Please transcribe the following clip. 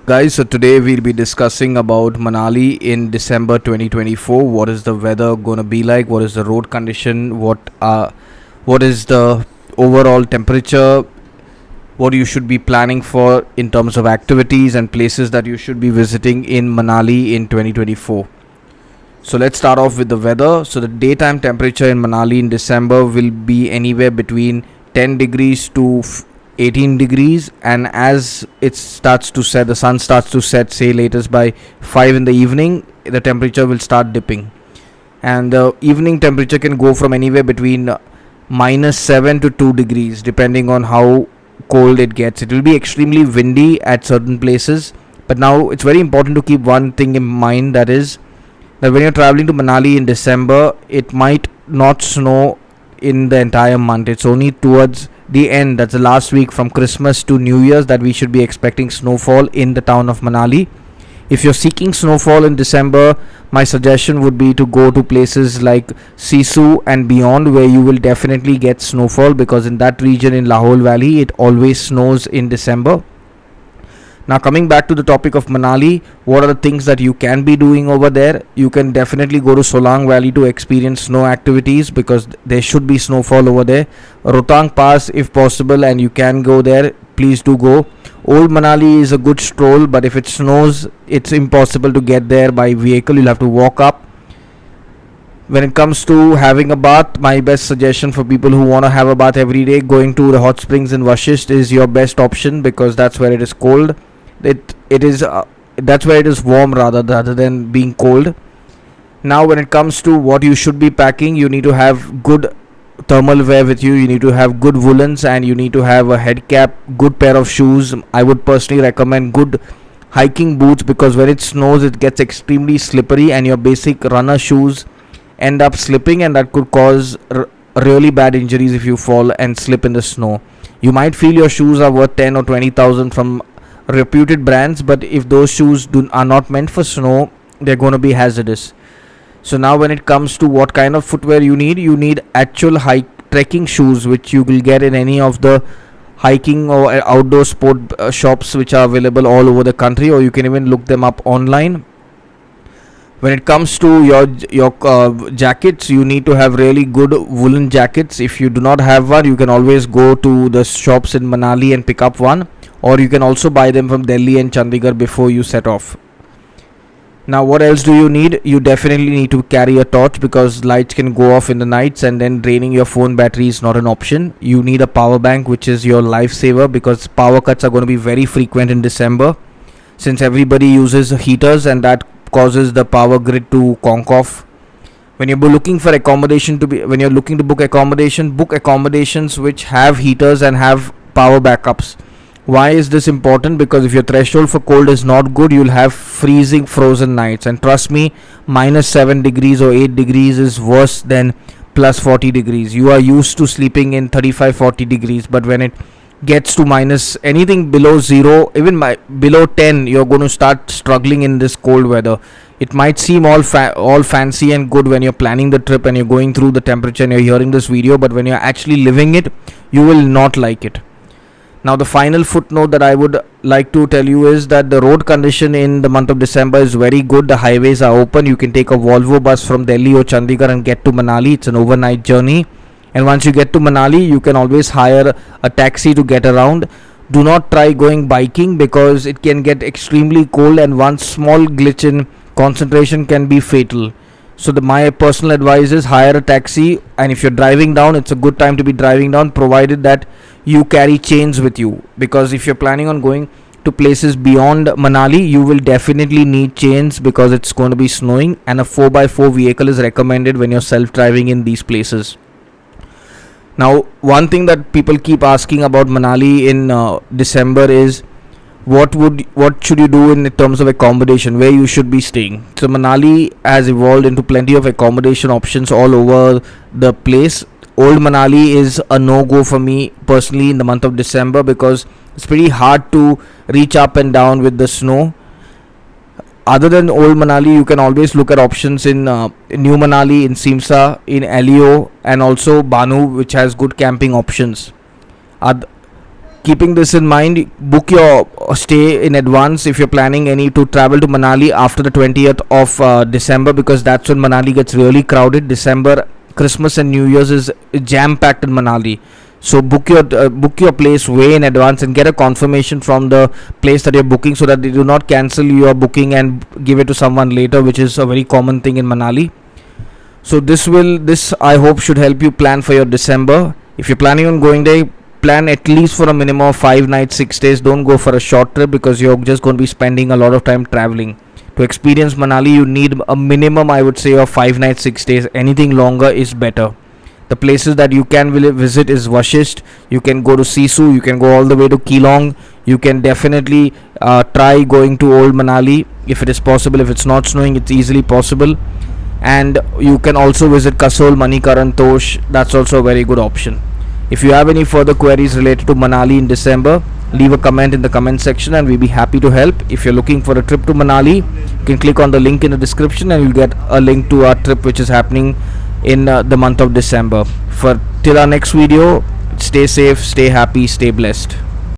Guys, so today we'll be discussing about Manali in December 2024. What is the weather going to be like? What is the road condition? What is the overall temperature? What you should be planning for in terms of activities and places that you should be visiting in Manali in 2024. So let's start off with the weather. So the daytime temperature in Manali in December will be anywhere between 10 degrees to 18 degrees, and as it starts to set, the sun starts to set, say latest by 5 in the evening, the temperature will start dipping, and the evening temperature can go from anywhere between -7 to 2 degrees depending on how cold it gets. It will be extremely windy at certain places, but now it's very important to keep one thing in mind, that is that when you're traveling to Manali in December, it might not snow in the entire month. It's only towards the end, that's the last week from Christmas to New Year's, that we should be expecting snowfall in the town of Manali. If you're seeking snowfall in December, my suggestion would be to go to places like Sissu and beyond, where you will definitely get snowfall, because in that region in Lahore Valley it always snows in December. Now, coming back to the topic of Manali, what are the things that you can be doing over there? You can definitely go to Solang Valley to experience snow activities, because there should be snowfall over there. Rohtang Pass, if possible, and you can go there, please do go. Old Manali is a good stroll, but if it snows, it's impossible to get there by vehicle. You'll have to walk up. When it comes to having a bath, my best suggestion for people who want to have a bath every day, going to the hot springs in Vashisht is your best option, because that's where it is cold. It is that's where it is warm rather than being cold. Now, when it comes to what you should be packing, you need to have good thermal wear with you. You need to have good woolens, and you need to have a head cap, good pair of shoes. I would personally recommend good hiking boots, because when it snows it gets extremely slippery and your basic runner shoes end up slipping, and that could cause really bad injuries if you fall and slip in the snow. You might feel your shoes are worth 10 or 20,000 from reputed brands, but if those shoes are not meant for snow, they're going to be hazardous. So now, when it comes to what kind of footwear you need actual trekking shoes, which you will get in any of the hiking or outdoor sport shops which are available all over the country, or you can even look them up online. When it comes to your jackets, you need to have really good woolen jackets. If you do not have one, you can always go to the shops in Manali and pick up one, or you can also buy them from Delhi and Chandigarh before you set off. Now, what else do you need? You definitely need to carry a torch, because lights can go off in the nights, and then draining your phone battery is not an option. You need a power bank, which is your lifesaver, because power cuts are going to be very frequent in December, since everybody uses heaters, and that causes the power grid to conk off. When you're looking for accommodation when you're looking to book accommodations which have heaters and have power backups. Why is this important? Because if your threshold for cold is not good, you'll have freezing, frozen nights. And trust me, -7 degrees or 8 degrees is worse than +40 degrees. You are used to sleeping in 35-40 degrees, but when it gets to minus anything below 0, even below 10, you're going to start struggling in this cold weather. It might seem all fancy and good when you're planning the trip and you're going through the temperature and you're hearing this video, but when you're actually living it, you will not like it. Now, the final footnote that I would like to tell you is that the road condition in the month of December is very good. The highways are open. You can take a Volvo bus from Delhi or Chandigarh and get to Manali. It's an overnight journey. And once you get to Manali, you can always hire a taxi to get around. Do not try going biking, because it can get extremely cold, and one small glitch in concentration can be fatal. So my personal advice is hire a taxi, and if you're driving down, it's a good time to be driving down, provided that you carry chains with you, because if you're planning on going to places beyond Manali, you will definitely need chains, because it's going to be snowing, and a 4x4 vehicle is recommended when you're self-driving in these places. Now, one thing that people keep asking about Manali in December is what should you do in terms of accommodation, where you should be staying. So Manali has evolved into plenty of accommodation options all over the place. Old Manali is a no-go for me personally in the month of December, because it's pretty hard to reach up and down with the snow. Other than Old Manali, you can always look at options in New Manali, in Simsa, in Elio, and also Banu, which has good camping options. keeping this in mind, book your stay in advance if you're planning any to travel to Manali after the 20th of December, because that's when Manali gets really crowded. December, Christmas and New Year's is jam packed in Manali. So book your place way in advance and get a confirmation from the place that you're booking, so that they do not cancel your booking and give it to someone later, which is a very common thing in Manali. So this I hope should help you plan for your December. If you're planning on going there, plan at least for a minimum of 5 nights 6 days. Don't go for a short trip, because you're just going to be spending a lot of time traveling. To experience Manali, you need a minimum, I would say, of 5 nights 6 days. Anything longer is better. The places that you can visit is Vashisht. You can go to Sissu. You can go all the way to Keelong. You can definitely try going to Old Manali if it is possible. If it's not snowing, it's easily possible. And you can also visit Kasol, Manikaran, Tosh. That's also a very good option. If you have any further queries related to Manali in December, leave a comment in the comment section and we'll be happy to help. If you're looking for a trip to Manali, you can click on the link in the description and you'll get a link to our trip which is happening in the month of December. For till our next video, stay safe, stay happy, stay blessed.